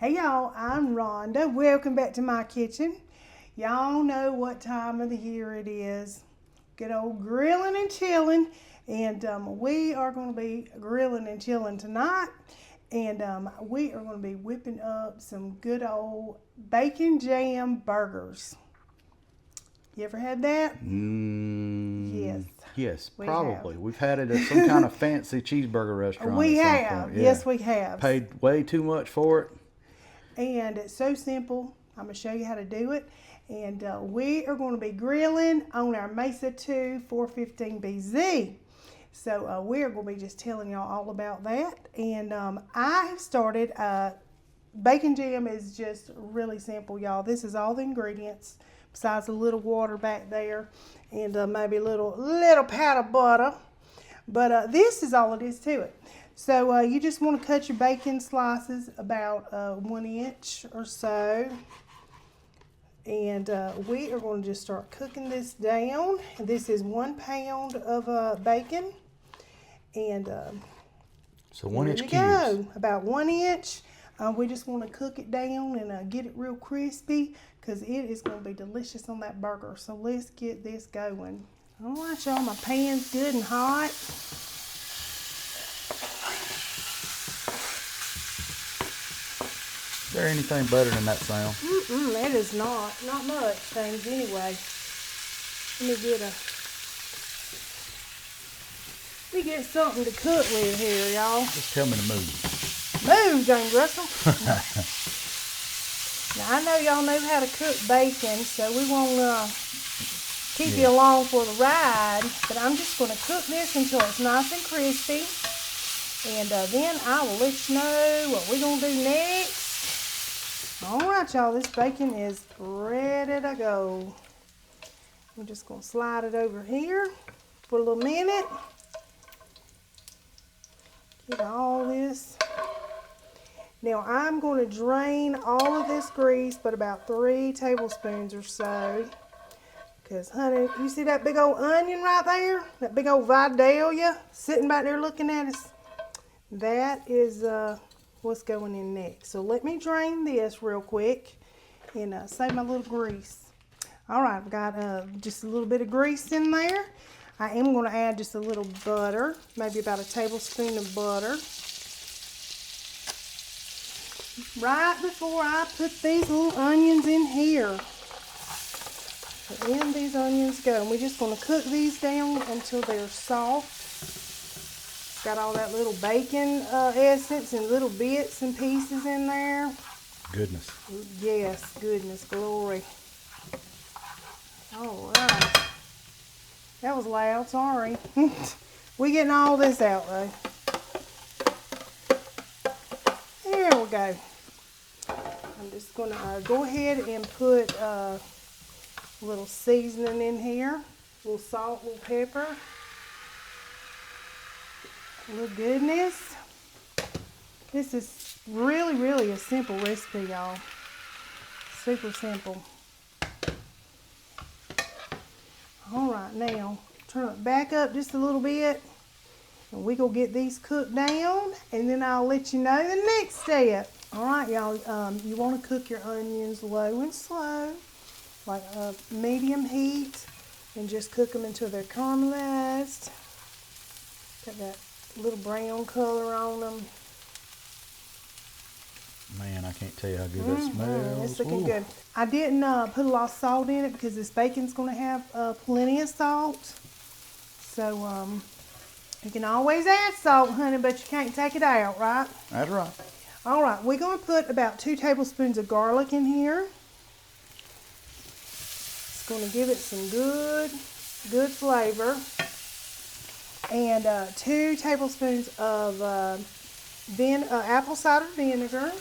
Hey y'all, I'm Rhonda. Welcome back to my kitchen. Y'all know what time of the year it is. Good old grilling and chilling. And we are going to be grilling and chilling tonight. And we are going to be whipping up some good old bacon jam burgers. You ever had that? Yes. Yes, We probably. have. We've had it at some kind of fancy cheeseburger restaurant. We at some have. point. Yes, we have. Paid way too much for it. And it's so simple. I'm going to show you how to do it. And we are going to be grilling on our Mesa II 415BZ. So we are going to be just telling y'all all about that. And I have started, bacon jam is just really simple, y'all. This is all the ingredients besides a little water back there and maybe a little pat of butter. But this is all it is to it. So you just want to cut your bacon slices about 1 inch or so. And we are going to just start cooking this down. This is 1 pound of bacon. And So 1 inch there cubes. you go. About 1 inch. We just want to cook it down and get it real crispy because it is going to be delicious on that burger. So let's get this going. All right, y'all, my pan's good and hot. Is there anything better than that sound? It is not much things anyway. Let me get something to cook with here, y'all. Just tell me to move. Move, James Russell. Now I know y'all know how to cook bacon, so we won't keep you along for the ride. But I'm just going to cook this until it's nice and crispy, and then I will let you know what we're going to do next. All right, y'all, this bacon is ready to go. We're just going to slide it over here for a little minute. Get all this. Now, I'm going to drain all of this grease, but about 3 tablespoons or so. Because, honey, you see that big old onion right there? That big old Vidalia sitting back there looking at us? That is what's going in next. So let me drain this real quick and save my little grease. All right, I've got just a little bit of grease in there. I am going to add just a little butter, maybe about a tablespoon of butter. Right before I put these little onions in here. So in these onions go. And we're just going to cook these down until they're soft. Got all that little bacon essence and little bits and pieces in there. Goodness. Yes, goodness, glory. All right. That was loud, sorry. We getting all this out though. There we go. I'm just gonna go ahead and put a little seasoning in here. A little salt, a little pepper. A little goodness. This is really a simple recipe, y'all. Super simple. All right, now turn it back up just a little bit. And we gonna get these cooked down, and then I'll let you know the next step. All right, y'all, you wanna cook your onions low and slow, like medium heat, and just cook them until they're caramelized. Got that little brown color on them. Man, I can't tell you how good that smells. It's looking Ooh. good. I didn't put a lot of salt in it because this bacon's going to have plenty of salt. So you can always add salt, honey, but you can't take it out, right? That's right. All right, we're going to put about 2 tablespoons of garlic in here. It's going to give it some good flavor. And 2 tablespoons of apple cider vinegar.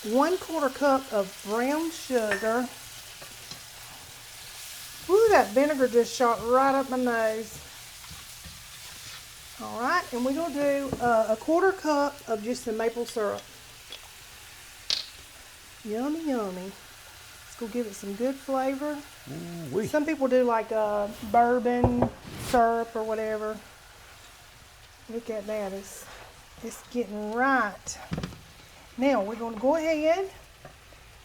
1/4 cup of brown sugar. Ooh, that vinegar just shot right up my nose. All right, and we're gonna do a 1/4 cup of just the maple syrup. Yummy, yummy. It's gonna give it some good flavor. Ooh-wee. Some people do like bourbon syrup or whatever. Look at that, it's getting right. Now we're going to go ahead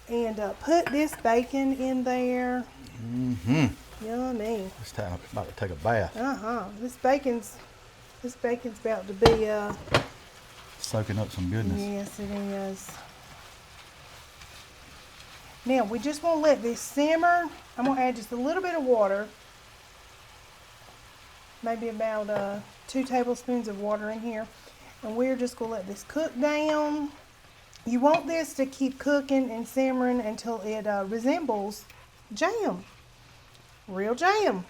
and put this bacon in there. Mm-hmm. Yummy. This time I'm about to take a bath. This bacon's about to be Soaking up some goodness. yes, it is. Now we just want to let this simmer. I'm going to add just a little bit of water. Maybe about 2 tablespoons of water in here. And we're just going to let this cook down. You want this to keep cooking and simmering until it resembles jam. Real jam.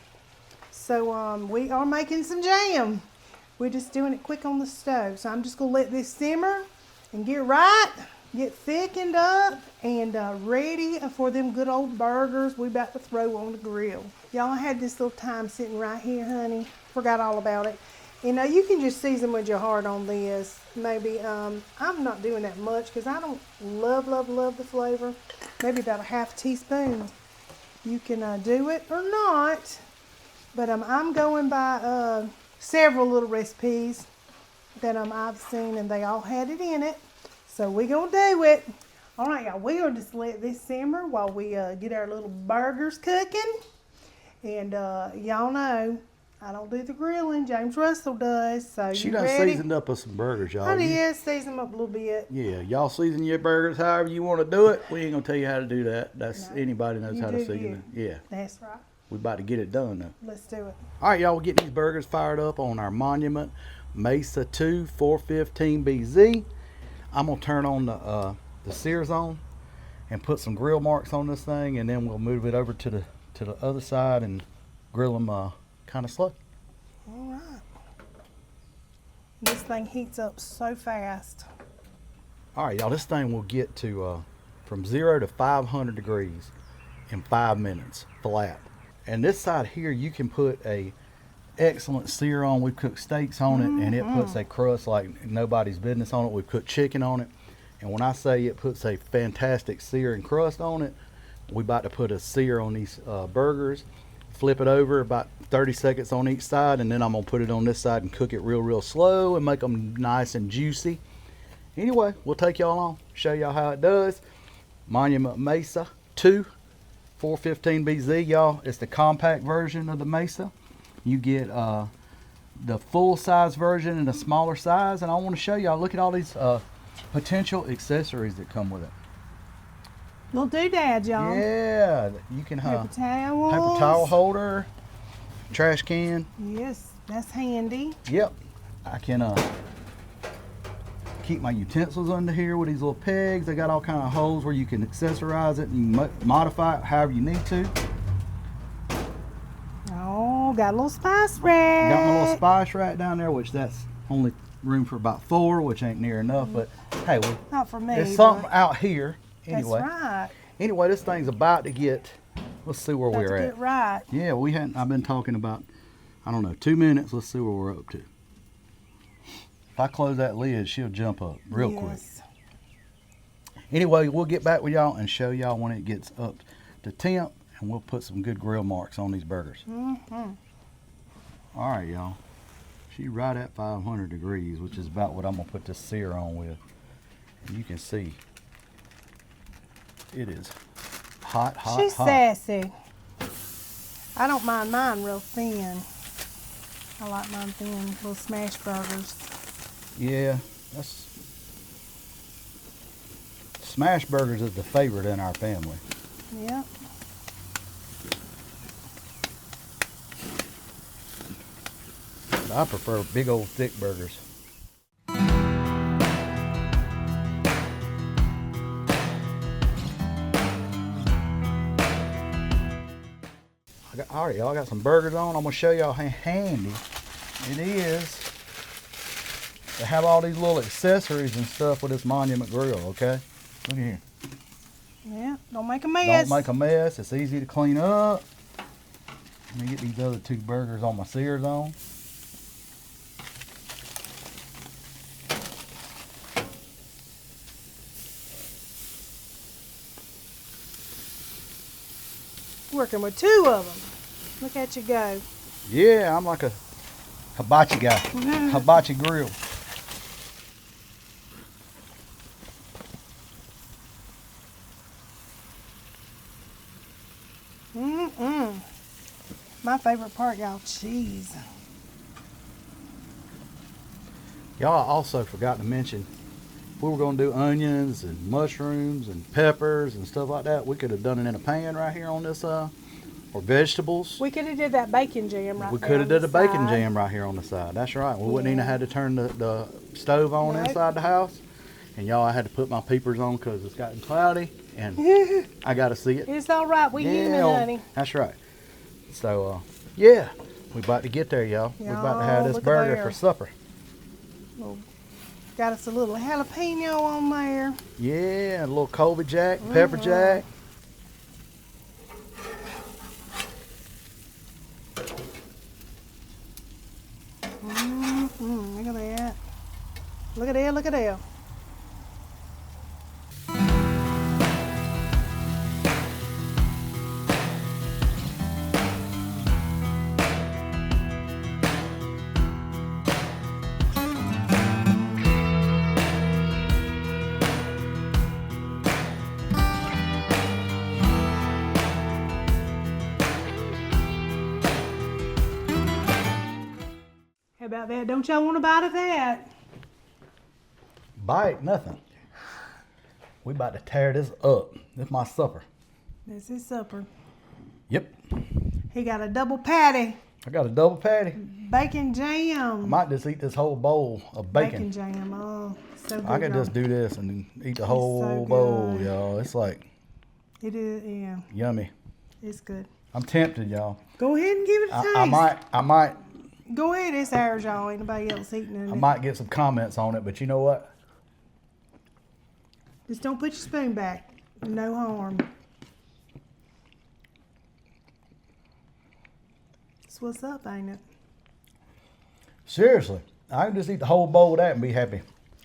So we are making some jam. We're just doing it quick on the stove. So I'm just going to let this simmer and get thickened up and ready for them good old burgers we about to throw on the grill. Y'all, I had this little thyme sitting right here, honey. Forgot all about it. You know, you can just season with your heart on this. Maybe, I'm not doing that much because I don't love the flavor. Maybe about a half teaspoon. You can do it or not. But I'm going by several little recipes that I've seen, and they all had it in it. So we're going to do it. All right, y'all, we're going to just let this simmer while we get our little burgers cooking. And y'all know, I don't do the grilling. James Russell does. So She you done ready? seasoned up with some burgers, y'all. I did season them up a little bit. Yeah, y'all season your burgers however you want to do it. We ain't going to tell you how to do that. That's anybody knows You how to do season it. Yeah, That's right. we about to get it done though. Let's do it. All right, y'all, we're getting these burgers fired up on our Monument Mesa II 415BZ. I'm going to turn on the sears on and put some grill marks on this thing, and then we'll move it over to the other side and grill them kind of slow. All right. This thing heats up so fast. All right, y'all, this thing will get to from 0 to 500 degrees in 5 minutes flat. And this side here, you can put a excellent sear on. We've cooked steaks on it, and it puts a crust like nobody's business on it. We've cooked chicken on it, and when I say it puts a fantastic sear and crust on it, we about to put a sear on these burgers. Flip it over about 30 seconds on each side, and then I'm gonna put it on this side and cook it real slow and make them nice and juicy. Anyway, we'll take y'all on, show y'all how it does. Monument Mesa II 415BZ, y'all. It's the compact version of the Mesa. You get the full size version and the smaller size, and I want to show y'all, look at all these potential accessories that come with it. Little doodads, y'all. Yeah, you can have Paper towels. paper towel holder, trash can. Yes, that's handy. Yep, I can keep my utensils under here with these little pegs. They got all kind of holes where you can accessorize it and modify it however you need to. Oh, got a little spice rack. Got my little spice rack down there, which that's only room for about 4, which ain't near enough. But hey, Not for me. there's something out here. Anyway, That's right. Anyway, this thing's about to get. Let's see where About we're to at. get right. Yeah, we hadn't. I've been talking about, I don't know, 2 minutes. Let's see where we're up to. If I close that lid, she'll jump up real quick. Yes. Anyway, we'll get back with y'all and show y'all when it gets up to temp, and we'll put some good grill marks on these burgers. Mm-hmm. All right, y'all. She's right at 500 degrees, which is about what I'm gonna put this sear on with. And you can see it is hot. She's hot. sassy. I don't mind mine real thin. I like mine thin, little smash burgers. Yeah, that's smash burgers is the favorite in our family. Yep. But I prefer big old thick burgers. All right, y'all, got some burgers on. I'm gonna show y'all how handy it is to have all these little accessories and stuff with this Monument grill. Okay, look at here. Yeah, don't make a mess. Don't make a mess. It's easy to clean up. Let me get these other 2 burgers on my sears on. Working with 2 of them. Look at you go. Yeah, I'm like a hibachi guy. Hibachi grill. My favorite part, y'all, cheese. Y'all also forgot to mention, if we were going to do onions and mushrooms and peppers and stuff like that, we could have done it in a pan right here on this, or vegetables. We could have did that bacon jam right We there could on have did the a bacon side. jam right here on the side. That's right. We wouldn't even Yeah. have had to turn the stove on Nope. inside the house. And y'all, I had to put my peepers on because it's gotten cloudy and I got to see it. It's all right. We human, honey. That's right. So, yeah, we about to get there, y'all. We about to have this look at burger there. for supper. Well, got us a little jalapeno on there. Yeah, a little Colby Jack, pepper jack. Look at that. Look at that, look at that. How about that? Don't y'all want a bite of that? Bite, nothing. We about to tear this up. This is my supper. This is supper. Yep. He got a double patty, I got a double patty. bacon I jam. might just eat this whole bowl of bacon. Jam. Oh, so good. I could y'all. just do this and eat the whole so bowl, good. y'all. It's like It is, yeah. yummy. It's good. I'm tempted, y'all. Go ahead and give it a taste. I might Go ahead, it's ours, y'all. Ain't nobody else eating it. I might get some comments on it, but you know what? Just don't put your spoon back. No harm. That's what's up, ain't it? Seriously, I can just eat the whole bowl of that and be happy.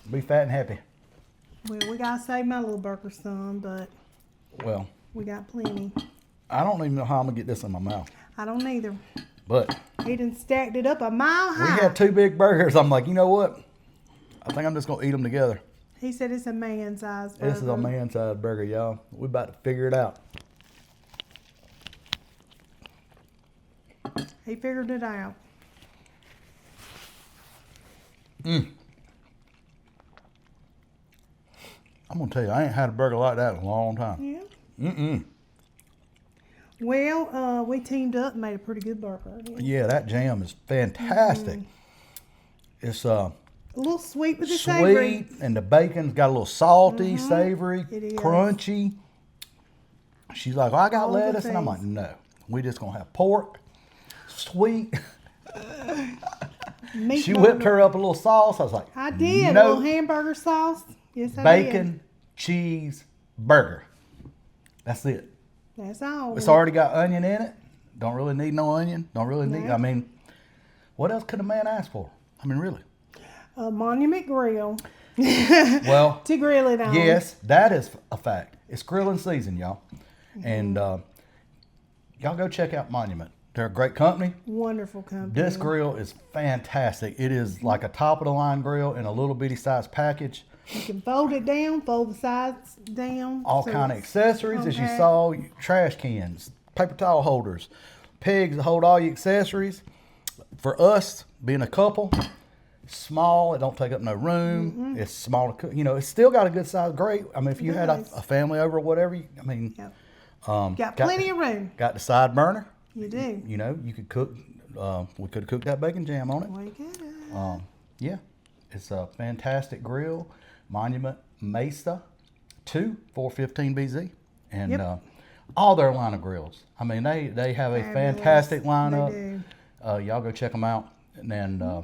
Be fat and happy. Well, we gotta save my little burger some, but Well, we got plenty. I don't even know how I'm gonna get this in my mouth. I don't either. But He done stacked it up a mile we high. had 2 big burgers. I'm like, you know what? I think I'm just gonna eat them together. He said it's a man-sized burger. This is a man-sized burger, y'all. We about to figure it out. He figured it out. I'm gonna tell you, I ain't had a burger like that in a long time. Yeah. Well, we teamed up and made a pretty good burger. Yeah, that jam is fantastic. It's A little sweet with the savory. sweet, and the bacon's got a little salty, savory, It is. crunchy. She's like, well, I got All the lettuce, and I'm like, things. no, we just gonna have pork, sweet. Meat She burger. whipped her up a little sauce. I was like, I did. A no, little hamburger sauce. Yes, I did. bacon, cheese, burger. That's it. That's all. It's already got onion in it. Don't really need no onion. Don't really need. No. I mean, what else could a man ask for? I mean, really. A Monument Grill Well, to grill it on. yes, that is a fact. It's grilling season, y'all, and y'all go check out Monument. They're a great company. Wonderful company. This grill is fantastic. It is like a top of the line grill in a little bitty size package. You can fold it down, fold the sides down. All so kind of it's accessories, as you compact. saw, trash cans, paper towel holders, pegs to hold all your accessories. For us, being a couple, small, it don't take up no room. It's small to cook. You know, it's still got a good size grate. I mean, if you had a does. family over or whatever, I mean, Yep. got Got plenty of room. Got the side burner. You do. You know, you could cook. We could have cooked that bacon jam on it. We good. Yeah, it's a fantastic grill. Monument Mesa II 415 BZ, and Yep. all their line of grills. I mean, they have a Fabulous. fantastic lineup. They do. Y'all go check them out, and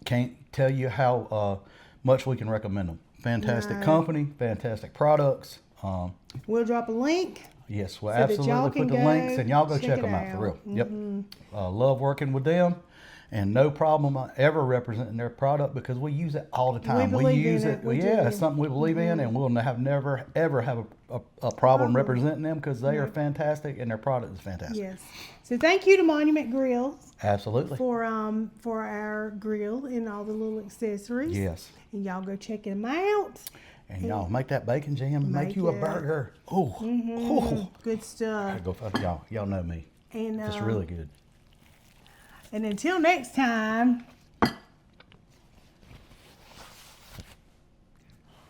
can't tell you how much we can recommend them. Fantastic Right. company, fantastic products. We'll drop a link. Yes, we'll So that y'all absolutely can put the go links, and y'all go check check it them out for real. out. Yep, love working with them, and no problem ever representing their product because we use it all the time. believe in use it. it. We Yeah, do. it's something we believe in, and we'll never ever have a problem representing them because they are fantastic and their product is fantastic. Yes. So thank you to Monument Grills Absolutely. for our grill and all the little accessories. Yes. And y'all go check them out. And y'all make that bacon jam and make Make you a it. burger. Oh, Good stuff. Go, y'all know me. And It's really good. And until next time,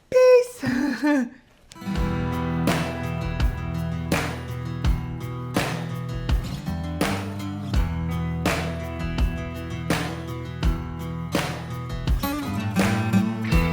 peace.